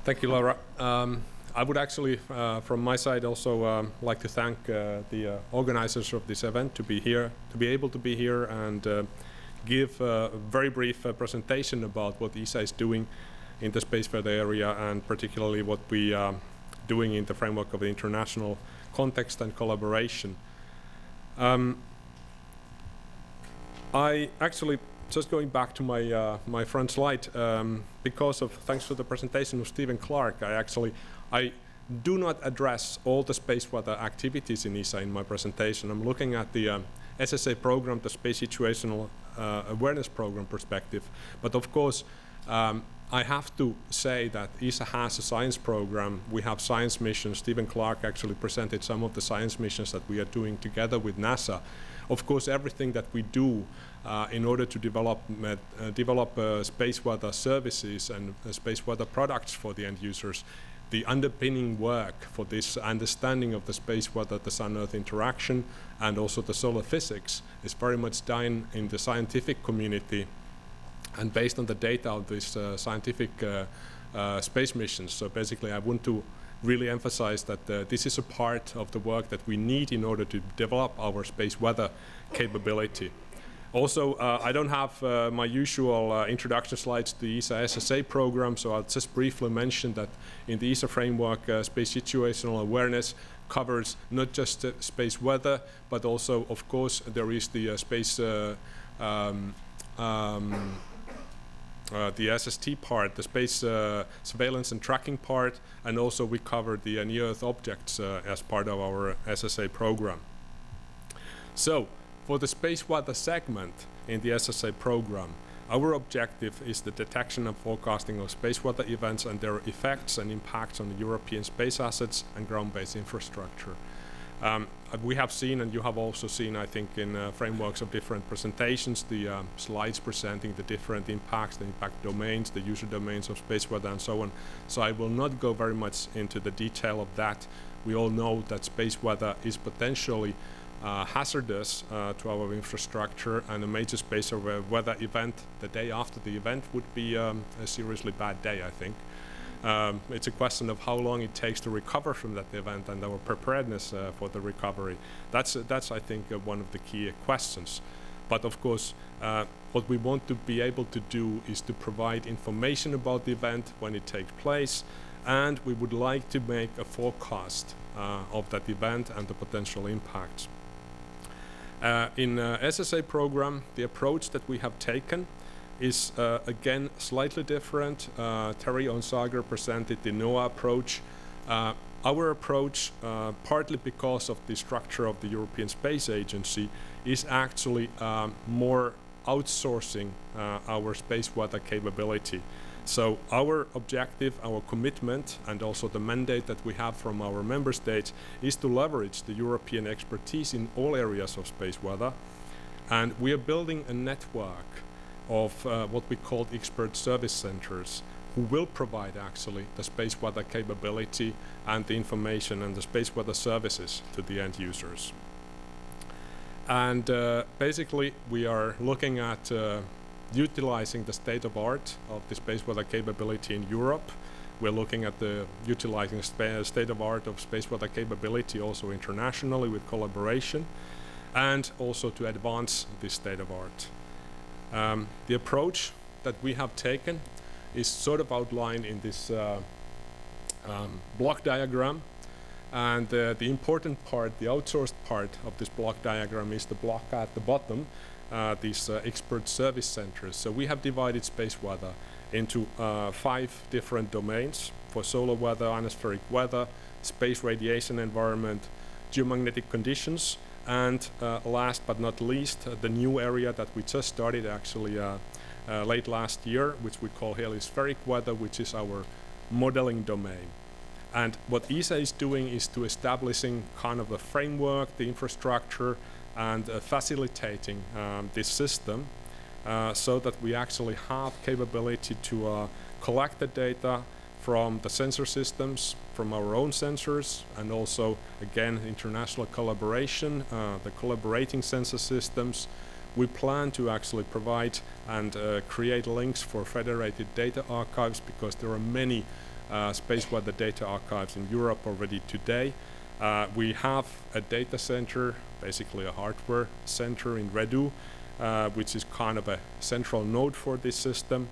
Thank you, Laura. I would actually, from my side, also like to thank the organizers of this event to be able to be here and give a very brief presentation about what ESA is doing in the space weather area, and particularly what we are doing in the framework of the international context and collaboration. I actually, just going back to my front slide, thanks to the presentation of Stephen Clark, I do not address all the space weather activities in ESA in my presentation. I'm looking at the SSA program, the Space Situational Awareness Program perspective. But of course, I have to say that ESA has a science program. We have science missions. Stephen Clark actually presented some of the science missions that we are doing together with NASA. Of course, everything that we do in order to develop space weather services and space weather products for the end users, the underpinning work for this understanding of the space weather, the Sun-Earth interaction, and also the solar physics is very much done in the scientific community and based on the data of these scientific space missions. So basically, I want to really emphasize that this is a part of the work that we need in order to develop our space weather capability. Also, I don't have my usual introduction slides to the ESA SSA program, so I'll just briefly mention that in the ESA framework, space situational awareness covers not just space weather, but also, of course, there is the space the SST part, the space surveillance and tracking part, and also we cover the near-Earth objects as part of our SSA program. So, for the space weather segment in the SSA program, our objective is the detection and forecasting of space weather events and their effects and impacts on the European space assets and ground-based infrastructure. We have seen, and you have also seen, I think, in frameworks of different presentations, the slides presenting the different impacts, the impact domains, the user domains of space weather, and so on. So I will not go very much into the detail of that. We all know that space weather is potentially hazardous to our infrastructure, and a major space weather event the day after the event would be a seriously bad day, I think. It's a question of how long it takes to recover from that event and our preparedness for the recovery. That's I think, one of the key questions. But of course, what we want to be able to do is to provide information about the event when it takes place, and we would like to make a forecast of that event and the potential impacts. In SSA program, the approach that we have taken is again slightly different. Terry Onsager presented the NOAA approach. Our approach, partly because of the structure of the European Space Agency, is actually more outsourcing our space weather capability. So our objective, our commitment, and also the mandate that we have from our member states is to leverage the European expertise in all areas of space weather. And we are building a network of what we call expert service centers, who will provide actually the space weather capability and the information and the space weather services to the end users. And basically, we are looking at utilizing the state of art of the space weather capability in Europe. We're looking at the utilizing state of art of space weather capability also internationally with collaboration, and also to advance this state of art. The approach that we have taken is sort of outlined in this block diagram. And the important part, the outsourced part of this block diagram is the block at the bottom, these expert service centers. So we have divided space weather into 5 different domains: for solar weather, atmospheric weather, space radiation environment, geomagnetic conditions, and last but not least, the new area that we just started actually late last year, which we call heliospheric weather, which is our modeling domain. And what ESA is doing is to establishing kind of the framework, the infrastructure, and facilitating this system so that we actually have capability to collect the data from the sensor systems, from our own sensors, and also, again, international collaboration, the collaborating sensor systems, We plan to actually provide and create links for federated data archives, because there are many space weather data archives in Europe already today. We have a data center, basically a hardware center in Redu, which is kind of a central node for this system.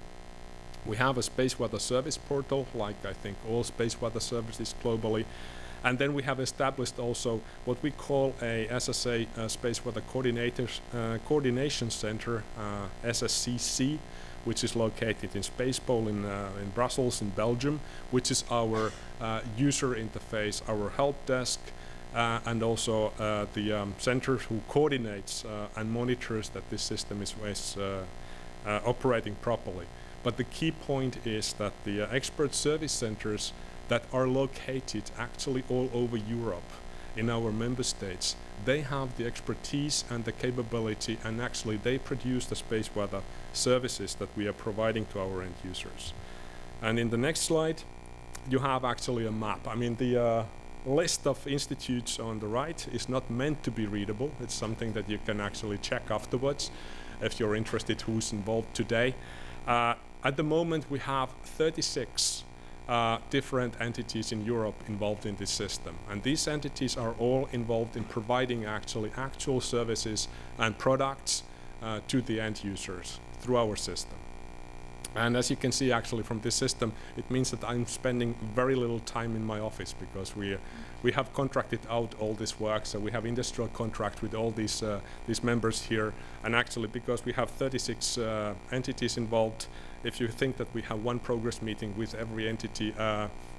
We have a space weather service portal, like I think all space weather services globally. And then we have established also what we call a SSA Space Weather Coordination Center, SSCC, which is located in Spacepol in Brussels in Belgium, which is our user interface, our help desk, and also the center who coordinates and monitors that this system is operating properly. But the key point is that the expert service centers that are located actually all over Europe in our member states, they have the expertise and the capability, and actually they produce the space weather services that we are providing to our end users. And in the next slide, you have actually a map. I mean, the list of institutes on the right is not meant to be readable. It's something that you can actually check afterwards if you're interested who's involved today. At the moment, we have 36 different entities in Europe involved in this system, and these entities are all involved in providing actual services and products to the end users through our system. And as you can see actually from this system, it means that I'm spending very little time in my office, because we have contracted out all this work, so we have industrial contract with all these members here, and actually because we have 36 entities involved, if you think that we have one progress meeting with every entity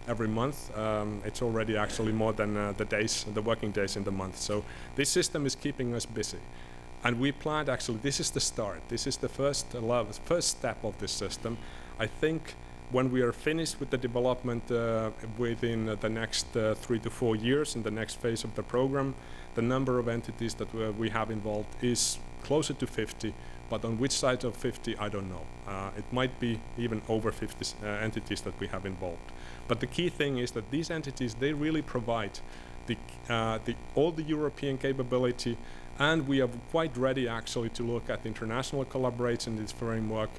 every month, it's already actually more than the working days in the month. So this system is keeping us busy. And we planned, actually, this is the start. This is the first step of this system. I think when we are finished with the development within the next 3 to 4 years, in the next phase of the program, the number of entities that we have involved is closer to 50, but on which side of 50, I don't know. It might be even over 50 entities that we have involved. But the key thing is that these entities, they really provide all the European capability, and we are quite ready actually to look at international collaboration in this framework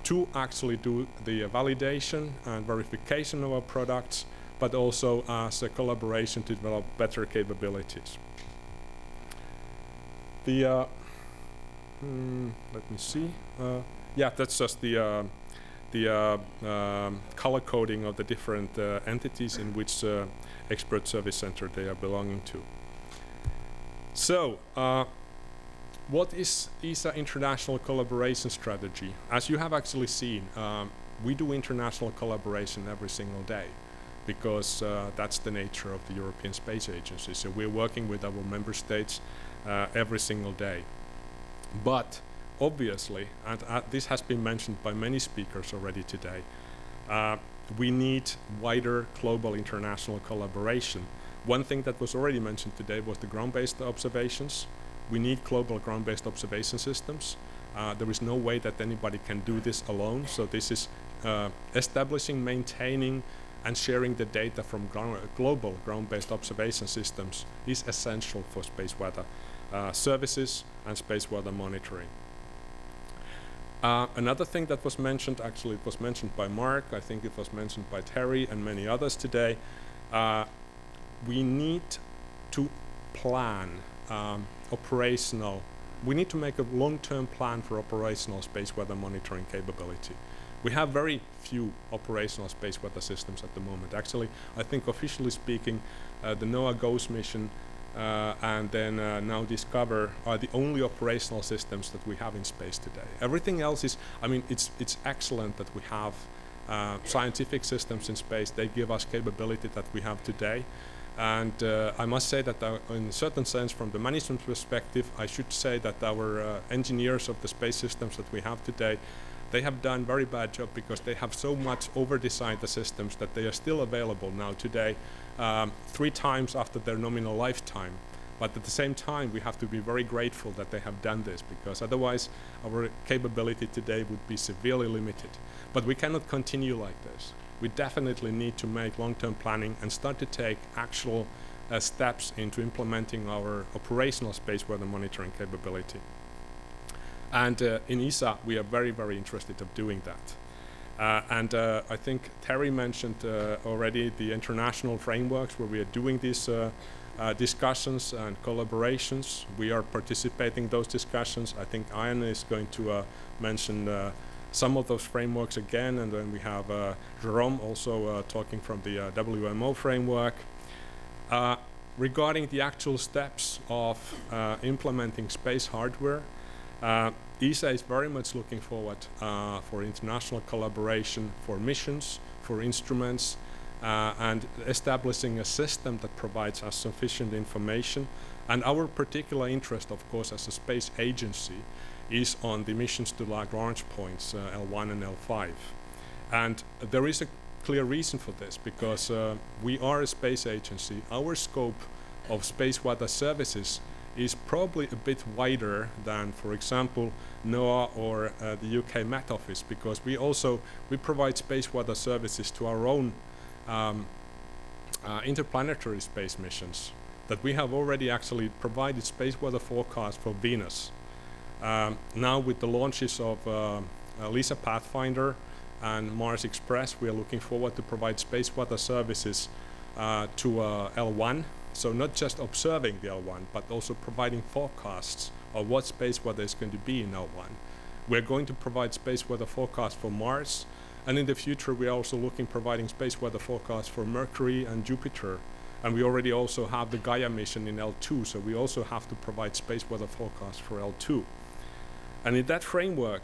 to actually do the validation and verification of our products, but also as a collaboration to develop better capabilities. The let me see. Yeah, that's just the color coding of the different entities in which expert service center they are belonging to. So, what is ESA international collaboration strategy? As you have actually seen, we do international collaboration every single day, because that's the nature of the European Space Agency. So we're working with our member states every single day. But obviously, and this has been mentioned by many speakers already today, we need wider global international collaboration. One thing that was already mentioned today was the ground-based observations. We need global ground-based observation systems. There is no way that anybody can do this alone. So this is establishing, maintaining, and sharing the data from global ground-based observation systems is essential for space weather services and space weather monitoring. Another thing that was mentioned, actually it was mentioned by Mark, I think it was mentioned by Terry and many others today, we need to plan we need to make a long-term plan for operational space weather monitoring capability. We have very few operational space weather systems at the moment. Actually, I think officially speaking, the NOAA GOES mission and then now Discover are the only operational systems that we have in space today. Everything else is, I mean, it's excellent that we have scientific systems in space. They give us capability that we have today. And I must say that in a certain sense, from the management perspective, I should say that our engineers of the space systems that we have today, they have done a very bad job, because they have so much over-designed the systems that they are still available now today 3 times after their nominal lifetime. But at the same time, we have to be very grateful that they have done this, because otherwise our capability today would be severely limited. But we cannot continue like this. We definitely need to make long-term planning and start to take actual steps into implementing our operational space weather monitoring capability. And in ESA, we are very, very interested of doing that. I think Terry mentioned already the international frameworks where we are doing these discussions and collaborations. We are participating in those discussions. I think Ian is going to mention some of those frameworks again, and then we have Jerome also talking from the WMO framework. Regarding the actual steps of implementing space hardware, ESA is very much looking forward for international collaboration, for missions, for instruments, and establishing a system that provides us sufficient information. And our particular interest, of course, as a space agency, is on the missions to Lagrange points, L1 and L5. And there is a clear reason for this, because we are a space agency. Our scope of space weather services is probably a bit wider than, for example, NOAA or the UK Met Office, because we provide space weather services to our own interplanetary space missions, that we have already actually provided space weather forecasts for Venus. Now with the launches of LISA Pathfinder and Mars Express, we are looking forward to provide space weather services to L1. So not just observing the L1, but also providing forecasts of what space weather is going to be in L1. We're going to provide space weather forecasts for Mars, and in the future we are also providing space weather forecasts for Mercury and Jupiter. And we already also have the Gaia mission in L2, so we also have to provide space weather forecasts for L2. And in that framework,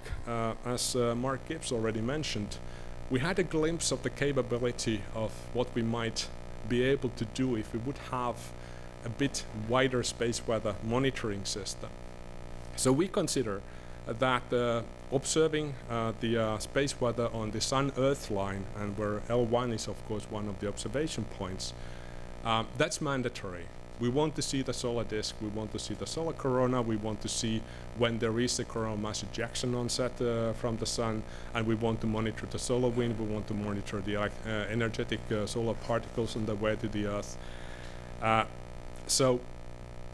as Mark Gibbs already mentioned, we had a glimpse of the capability of what we might be able to do if we would have a bit wider space weather monitoring system. So we consider that observing the space weather on the Sun-Earth line, and where L1 is of course one of the observation points, that's mandatory. We want to see the solar disk, we want to see the solar corona, we want to see when there is a coronal mass ejection onset from the sun, and we want to monitor the solar wind, we want to monitor the energetic solar particles on the way to the Earth. So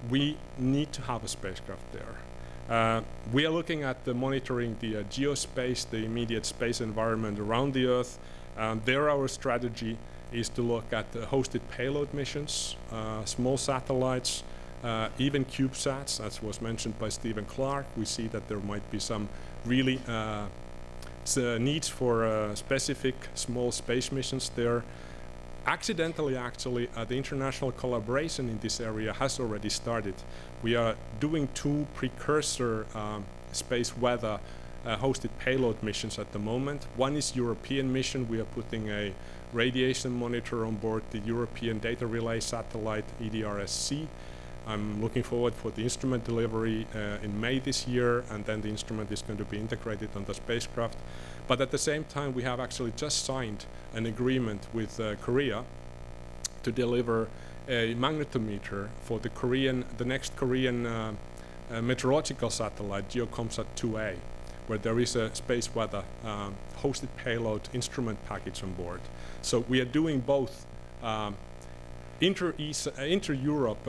we need to have a spacecraft there. We are looking at monitoring the geospace, the immediate space environment around the Earth. There our strategy is to look at hosted payload missions, small satellites, even CubeSats, as was mentioned by Stephen Clark. We see that there might be some really needs for specific small space missions there. Accidentally, actually, the international collaboration in this area has already started. We are doing 2 precursor space weather hosted payload missions at the moment. One is European mission. We are putting a radiation monitor on board the European Data Relay Satellite, EDRS-C. I'm looking forward for the instrument delivery in May this year, and then the instrument is going to be integrated on the spacecraft. But at the same time, we have actually just signed an agreement with Korea to deliver a magnetometer for the next Korean meteorological satellite, GeoComSat 2A, where there is a space weather hosted payload instrument package on board. So we are doing both inter-Europe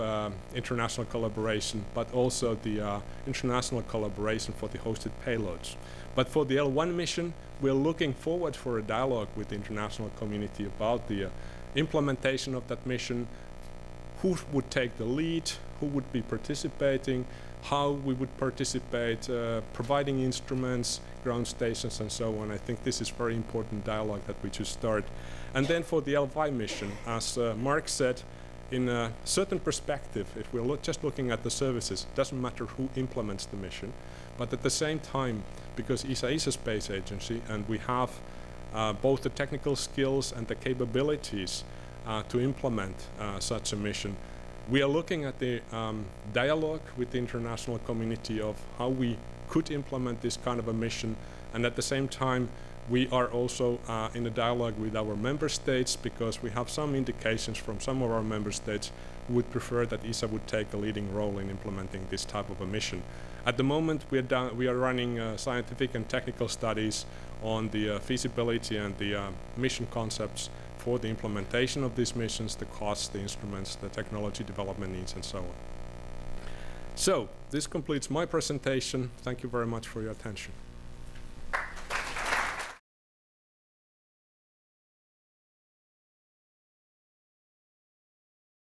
international collaboration, but also the international collaboration for the hosted payloads. But for the L1 mission, we're looking forward for a dialogue with the international community about the implementation of that mission, who would take the lead, who would be participating, how we would participate, providing instruments, ground stations, and so on. I think this is very important dialogue that we should start. And then for the L5 mission, as Mark said, in a certain perspective, if we're just looking at the services, it doesn't matter who implements the mission. But at the same time, because ESA is a space agency, and we have both the technical skills and the capabilities to implement such a mission, we are looking at the dialogue with the international community of how we could implement this kind of a mission, and at the same time we are also in a dialogue with our member states, because we have some indications from some of our member states who would prefer that ESA would take a leading role in implementing this type of a mission. At the moment we are running scientific and technical studies on the feasibility and the mission concepts for the implementation of these missions, the costs, the instruments, the technology development needs, and so on. So this completes my presentation. Thank you very much for your attention.